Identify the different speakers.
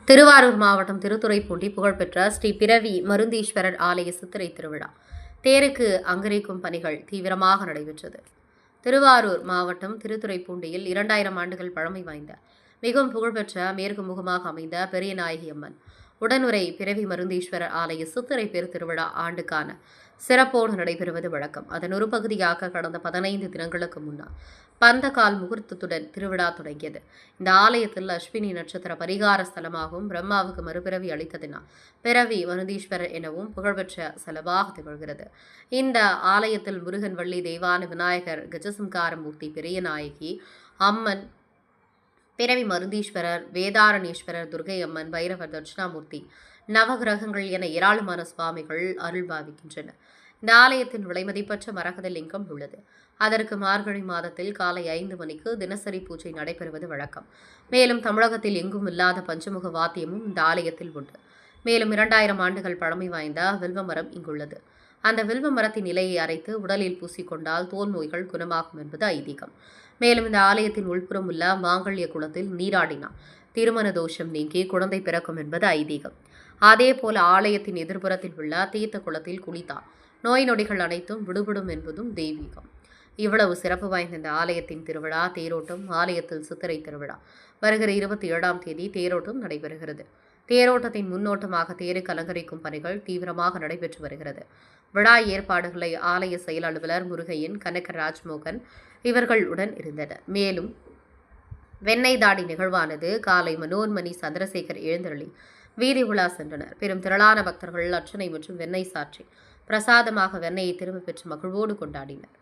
Speaker 1: திருவாரூர் மாவட்டம் திருத்துறைப்பூண்டி புகழ்பெற்ற ஸ்ரீ பிறவி மருந்தீஸ்வரர் ஆலய சித்திரை திருவிழா தேருக்கு அங்கரிக்கும் பணிகள் தீவிரமாக நடைபெற்றது. திருவாரூர் மாவட்டம் திருத்துறைப்பூண்டியில் 2000 ஆண்டுகள் பழமை வாய்ந்த மிகவும் புகழ்பெற்ற மேற்கு முகமாக அமைந்த பெரியநாயகி அம்மன் உடனுரை பிறவி மருந்தீஸ்வரர் ஆலய சித்திரை பெரு திருவிழா ஆண்டுக்கான சிறப்போடு நடைபெறுவது வழக்கம். அதன் ஒரு பகுதியாக கடந்த 15 தினங்களுக்கு முன்னால் பந்தகால் முகூர்த்தத்துடன் திருவிழா தொடங்கியது. இந்த ஆலயத்தில் அஸ்வினி நட்சத்திர பரிகார ஸ்தலமாகவும் பிரம்மாவுக்கு மறுபிறவி அளித்ததினால் பிறவி மருந்தீஸ்வரர் எனவும் புகழ்பெற்ற ஸ்தலமாக திகழ்கிறது. இந்த ஆலயத்தில் முருகன், வள்ளி, தெய்வான விநாயகர், கஜசம்காரமூர்த்தி, பெரியநாயகி அம்மன், பிறவி மருந்தீஸ்வரர், வேதாரணீஸ்வரர், துர்கை அம்மன், பைரவர், தட்சிணாமூர்த்தி, நவகிரகங்கள் என ஏராளமான சுவாமிகள் அருள்பாவிக்கின்றனர். இந்த ஆலயத்தின் விலைமதிப்பற்ற மரகத லிங்கம் உள்ளது. அதற்கு மார்கழி மாதத்தில் காலை 5 மணிக்கு தினசரி பூஜை நடைபெறுவது வழக்கம். மேலும் தமிழகத்தில் எங்கும் இல்லாத பஞ்சமுக வாத்தியமும் இந்த ஆலயத்தில் உண்டு. மேலும் 2000 ஆண்டுகள் பழமை வாய்ந்த வில்வ மரம் இங்குள்ளது. அந்த வில்வ மரத்தின் இலையை அரைத்து உடலில் பூசிக்கொண்டால் தோல் நோய்கள் குணமாகும் என்பது ஐதீகம். மேலும் இந்த ஆலயத்தின் உள்புறம் உள்ள மாங்கல்ய குளத்தில் நீராடினார் திருமண தோஷம் நீங்கி குழந்தை பிறக்கும் என்பது ஐதீகம். அதேபோல ஆலயத்தின் எதிர்ப்புறத்தில் உள்ள தீர்த்த குளத்தில் குளித்தார் நோய் நொடிகள் அனைத்தும் விடுபடும் என்பதும் தெய்வீகம். இவ்வளவு சிறப்பு வாய்ந்த இந்த ஆலயத்தின் திருவிழா தேரோட்டம். ஆலயத்தில் சித்திரை திருவிழா வருகிற 27ஆம் தேதி தேரோட்டம் நடைபெறுகிறது. தேரோட்டத்தின் முன்னோட்டமாக தேருக்கு அலங்கரிக்கும் பணிகள் தீவிரமாக நடைபெற்று வருகிறது. விழா ஏற்பாடுகளை ஆலய செயல் அலுவலர் முருகையன், கனகர் ராஜ்மோகன் இவர்கள் உடன் இருந்தனர். மேலும் வெண்ணெய் தாடி நிகழ்வானது காலை மனோன்மணி சந்திரசேகர் எழுந்தருளி வீதி உலா சென்றனர். பெரும் திரளான பக்தர்கள் அர்ச்சனை மற்றும் வெண்ணெய் சாற்றி பிரசாதமாக வெண்ணெயை திரும்ப பெற்று மகிழ்வோடு கொண்டாடினர்.